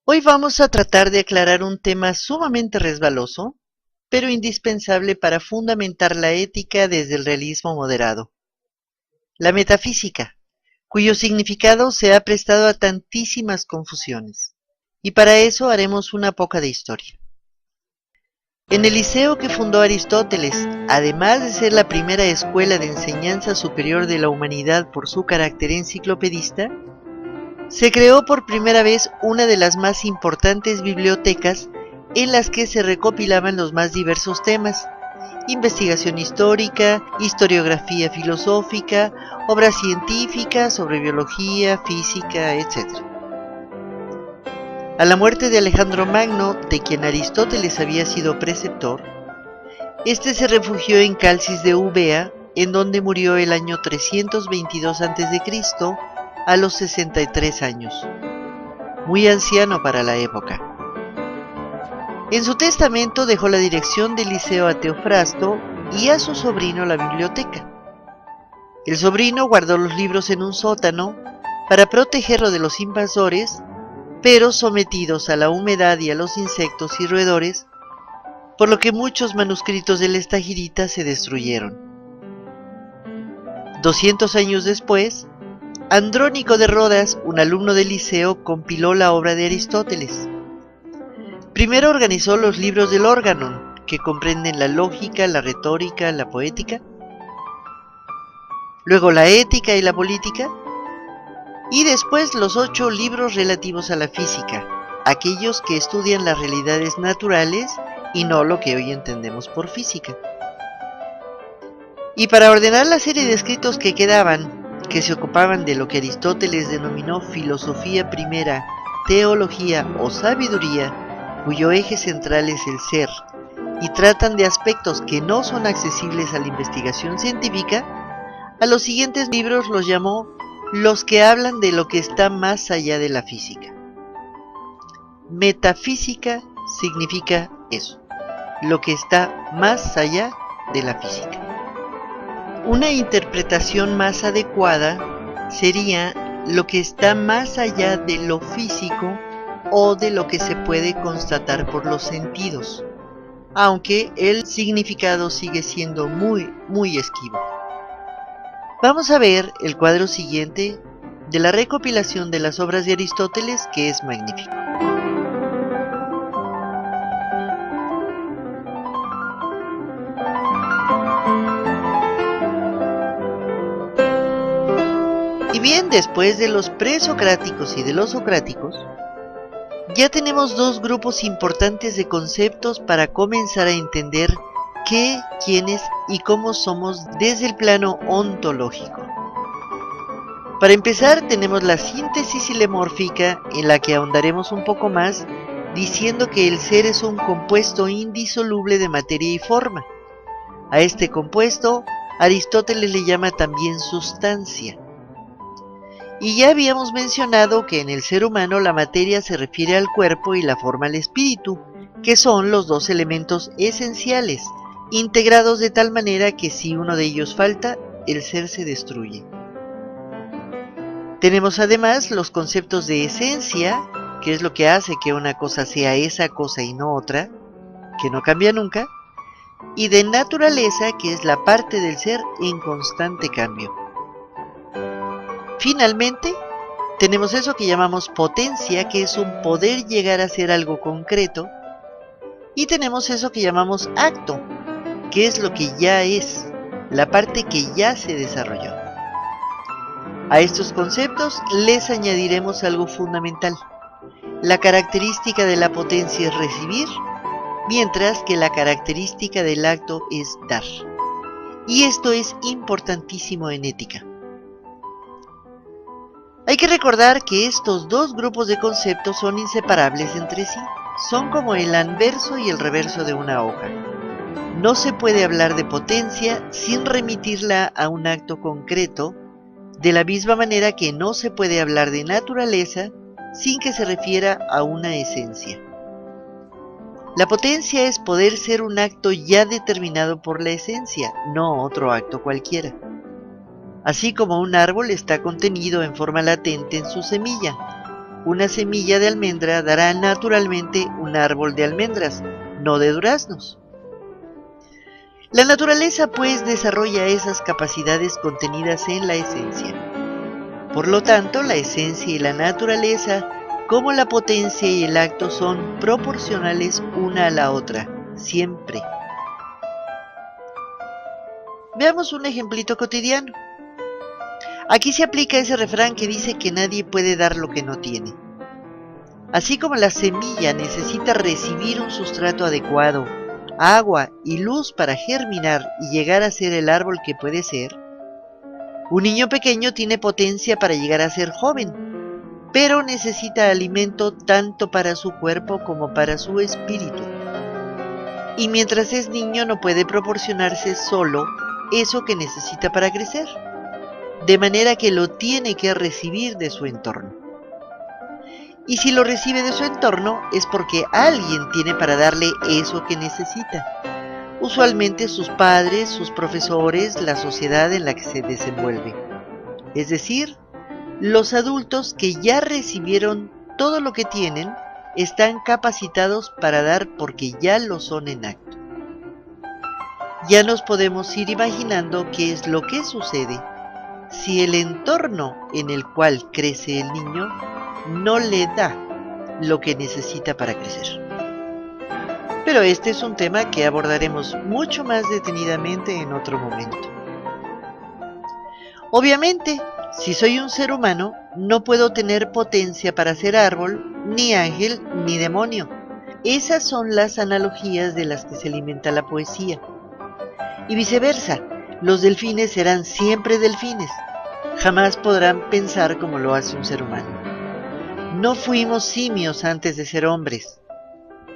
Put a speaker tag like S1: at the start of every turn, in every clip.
S1: Hoy vamos a tratar de aclarar un tema sumamente resbaloso, pero indispensable para fundamentar la ética desde el realismo moderado: la metafísica, cuyo significado se ha prestado a tantísimas confusiones. Y para eso haremos una poca de historia. En el liceo que fundó Aristóteles, además de ser la primera escuela de enseñanza superior de la humanidad por su carácter enciclopedista, se creó por primera vez una de las más importantes bibliotecas en las que se recopilaban los más diversos temas: investigación histórica, historiografía filosófica, obras científicas sobre biología, física, etc. A la muerte de Alejandro Magno, de quien Aristóteles había sido preceptor, este se refugió en Calcis de Eubea, en donde murió el año 322 a.C., a los 63 años, muy anciano para la época. En su testamento dejó la dirección del liceo a Teofrasto y a su sobrino la biblioteca. El sobrino guardó los libros en un sótano para protegerlo de los invasores, pero sometidos a la humedad y a los insectos y roedores, por lo que muchos manuscritos del Estagirita se destruyeron. 200 años después, Andrónico de Rodas, un alumno del liceo, compiló la obra de Aristóteles. Primero organizó los libros del Organon, que comprenden la lógica, la retórica, la poética, luego la ética y la política, y después los 8 libros relativos a la física, aquellos que estudian las realidades naturales y no lo que hoy entendemos por física. Y para ordenar la serie de escritos que quedaban, que se ocupaban de lo que Aristóteles denominó filosofía primera, teología o sabiduría, cuyo eje central es el ser, y tratan de aspectos que no son accesibles a la investigación científica, a los siguientes libros los llamó los que hablan de lo que está más allá de la física. Metafísica significa eso, lo que está más allá de la física. Una interpretación más adecuada sería lo que está más allá de lo físico o de lo que se puede constatar por los sentidos, aunque el significado sigue siendo muy esquivo. Vamos a ver el cuadro siguiente de la recopilación de las obras de Aristóteles, que es magnífico. Y bien, después de los presocráticos y de los socráticos, ya tenemos 2 grupos importantes de conceptos para comenzar a entender qué, quiénes y cómo somos desde el plano ontológico. Para empezar, tenemos la síntesis ilemórfica, en la que ahondaremos un poco más, diciendo que el ser es un compuesto indisoluble de materia y forma. A este compuesto, Aristóteles le llama también sustancia. Y ya habíamos mencionado que en el ser humano la materia se refiere al cuerpo y la forma al espíritu, que son los 2 elementos esenciales, integrados de tal manera que si uno de ellos falta, el ser se destruye. Tenemos además los conceptos de esencia, que es lo que hace que una cosa sea esa cosa y no otra, que no cambia nunca, y de naturaleza, que es la parte del ser en constante cambio. Finalmente, tenemos eso que llamamos potencia, que es un poder llegar a ser algo concreto, y tenemos eso que llamamos acto, que es lo que ya es, la parte que ya se desarrolló. A estos conceptos les añadiremos algo fundamental. La característica de la potencia es recibir, mientras que la característica del acto es dar. Y esto es importantísimo en ética. Hay que recordar que estos 2 grupos de conceptos son inseparables entre sí. Son como el anverso y el reverso de una hoja. No se puede hablar de potencia sin remitirla a un acto concreto, de la misma manera que no se puede hablar de naturaleza sin que se refiera a una esencia. La potencia es poder ser un acto ya determinado por la esencia, no otro acto cualquiera. Así como un árbol está contenido en forma latente en su semilla, una semilla de almendra dará naturalmente un árbol de almendras, no de duraznos. La naturaleza, pues, desarrolla esas capacidades contenidas en la esencia. Por lo tanto, la esencia y la naturaleza, como la potencia y el acto, son proporcionales una a la otra, siempre. Veamos un ejemplito cotidiano. Aquí se aplica ese refrán que dice que nadie puede dar lo que no tiene. Así como la semilla necesita recibir un sustrato adecuado, agua y luz para germinar y llegar a ser el árbol que puede ser, un niño pequeño tiene potencia para llegar a ser joven, pero necesita alimento tanto para su cuerpo como para su espíritu. Y mientras es niño no puede proporcionarse solo eso que necesita para crecer, de manera que lo tiene que recibir de su entorno. Y si lo recibe de su entorno es porque alguien tiene para darle eso que necesita. Usualmente sus padres, sus profesores, la sociedad en la que se desenvuelve. Es decir, los adultos que ya recibieron todo lo que tienen están capacitados para dar porque ya lo son en acto. Ya nos podemos ir imaginando qué es lo que sucede si el entorno en el cual crece el niño no le da lo que necesita para crecer. Pero este es un tema que abordaremos mucho más detenidamente en otro momento. Obviamente, si soy un ser humano, no puedo tener potencia para ser árbol, ni ángel, ni demonio. Esas son las analogías de las que se alimenta la poesía. Y viceversa, los delfines serán siempre delfines. Jamás podrán pensar como lo hace un ser humano. No fuimos simios antes de ser hombres.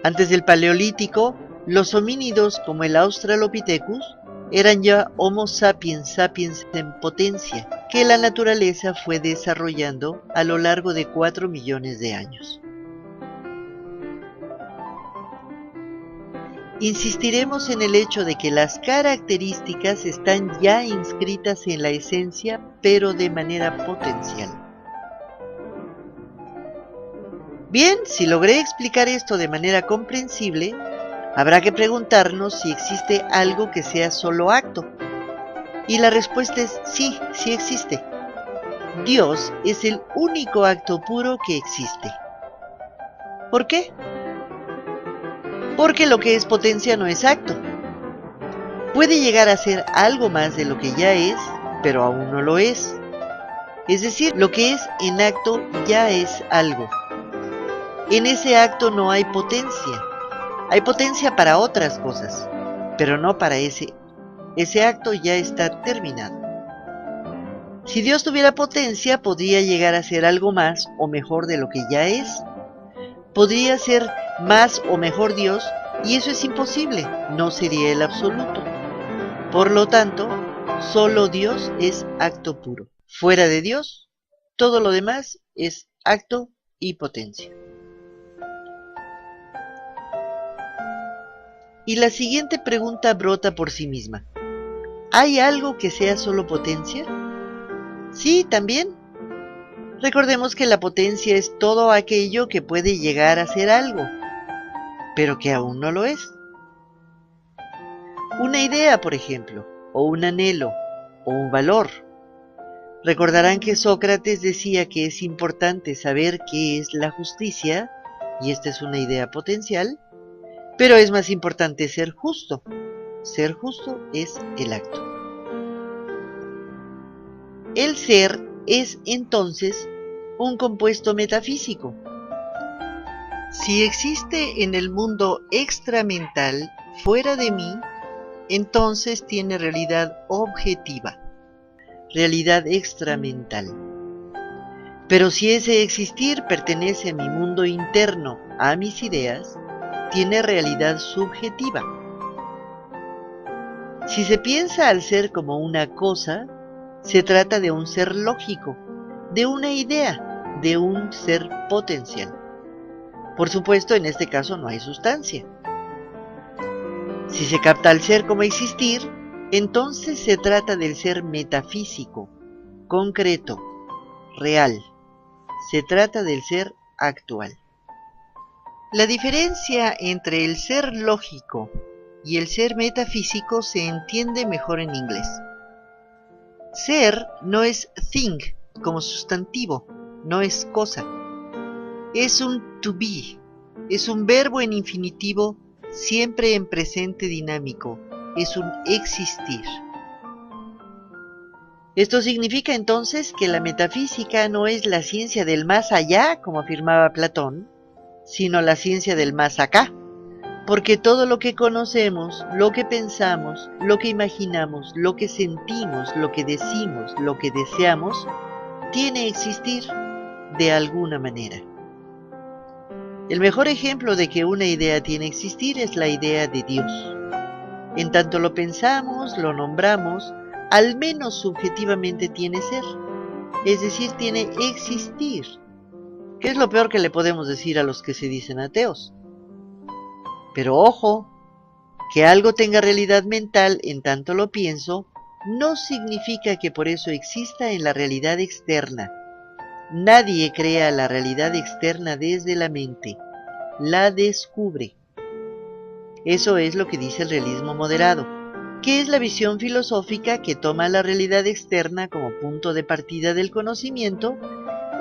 S1: Antes del Paleolítico, los homínidos como el Australopithecus eran ya Homo sapiens sapiens en potencia, que la naturaleza fue desarrollando a lo largo de 4 millones de años. Insistiremos en el hecho de que las características están ya inscritas en la esencia, pero de manera potencial. Bien, si logré explicar esto de manera comprensible, habrá que preguntarnos si existe algo que sea solo acto. Y la respuesta es sí, sí existe. Dios es el único acto puro que existe. ¿Por qué? Porque lo que es potencia no es acto. Puede llegar a ser algo más de lo que ya es, pero aún no lo es. Es decir, lo que es en acto ya es algo. En ese acto no hay potencia. Hay potencia para otras cosas, pero no para ese. Ese acto ya está terminado. Si Dios tuviera potencia, podría llegar a ser algo más o mejor de lo que ya es. Podría ser más o mejor Dios, y eso es imposible, no sería el absoluto. Por lo tanto, solo Dios es acto puro. Fuera de Dios, todo lo demás es acto y potencia. Y la siguiente pregunta brota por sí misma. ¿Hay algo que sea solo potencia? Sí, también. Recordemos que la potencia es todo aquello que puede llegar a ser algo, pero que aún no lo es. Una idea, por ejemplo, o un anhelo, o un valor. Recordarán que Sócrates decía que es importante saber qué es la justicia, y esta es una idea potencial, pero es más importante ser justo. Ser justo es el acto. El ser es entonces un compuesto metafísico. Si existe en el mundo extramental, fuera de mí, entonces tiene realidad objetiva, realidad extramental. Pero si ese existir pertenece a mi mundo interno, a mis ideas, tiene realidad subjetiva. Si se piensa al ser como una cosa, se trata de un ser lógico, de una idea, de un ser potencial. Por supuesto, en este caso no hay sustancia. Si se capta al ser como existir, entonces se trata del ser metafísico, concreto, real, Se trata del ser actual. La diferencia entre el ser lógico y el ser metafísico se entiende mejor en inglés. Ser no es thing como sustantivo, no es cosa. Es un to be, es un verbo en infinitivo siempre en presente dinámico, es un existir. Esto significa entonces que la metafísica no es la ciencia del más allá, como afirmaba Platón, sino la ciencia del más acá, porque todo lo que conocemos, lo que pensamos, lo que imaginamos, lo que sentimos, lo que decimos, lo que deseamos, tiene que existir de alguna manera. El mejor ejemplo de que una idea tiene que existir es la idea de Dios. En tanto lo pensamos, lo nombramos, al menos subjetivamente tiene ser, es decir, tiene existir. ¿Qué es lo peor que le podemos decir a los que se dicen ateos? Pero ojo, que algo tenga realidad mental en tanto lo pienso, no significa que por eso exista en la realidad externa. Nadie crea la realidad externa desde la mente, la descubre. Eso es lo que dice el realismo moderado, que es la visión filosófica que toma la realidad externa como punto de partida del conocimiento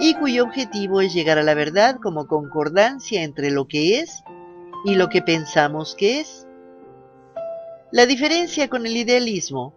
S1: y cuyo objetivo es llegar a la verdad como concordancia entre lo que es y lo que pensamos que es. La diferencia con el idealismo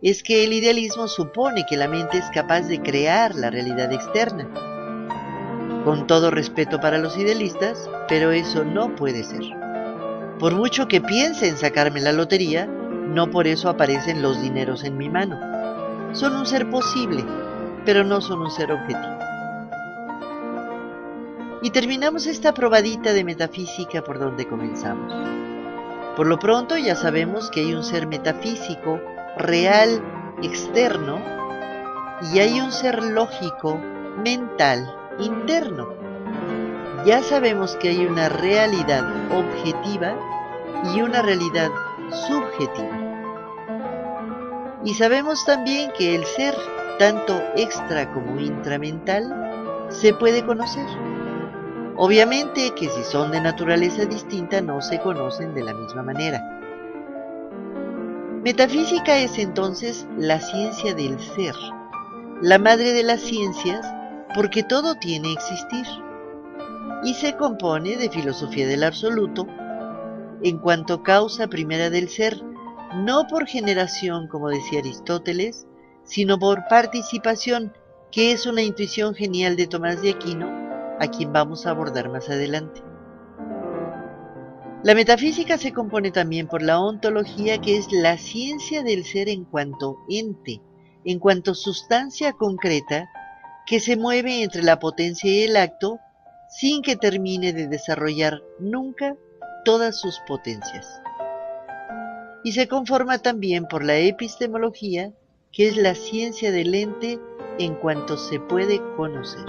S1: es que el idealismo supone que la mente es capaz de crear la realidad externa. Con todo respeto para los idealistas, pero eso no puede ser. Por mucho que piense en sacarme la lotería, no por eso aparecen los dineros en mi mano. Son un ser posible, pero no son un ser objetivo. Y terminamos esta probadita de metafísica por donde comenzamos. Por lo pronto ya sabemos que hay un ser metafísico, real, externo, y hay un ser lógico, mental, interno. Ya sabemos que hay una realidad objetiva y una realidad subjetiva. Y sabemos también que el ser, tanto extra como intramental, se puede conocer. Obviamente que si son de naturaleza distinta no se conocen de la misma manera. Metafísica es entonces la ciencia del ser, la madre de las ciencias, porque todo tiene que existir. Y se compone de filosofía del absoluto, en cuanto causa primera del ser, no por generación, como decía Aristóteles, sino por participación, que es una intuición genial de Tomás de Aquino, a quien vamos a abordar más adelante. La metafísica se compone también por la ontología, que es la ciencia del ser en cuanto ente, en cuanto sustancia concreta, que se mueve entre la potencia y el acto, sin que termine de desarrollar nunca todas sus potencias. Y se conforma también por la epistemología, que es la ciencia del ente en cuanto se puede conocer.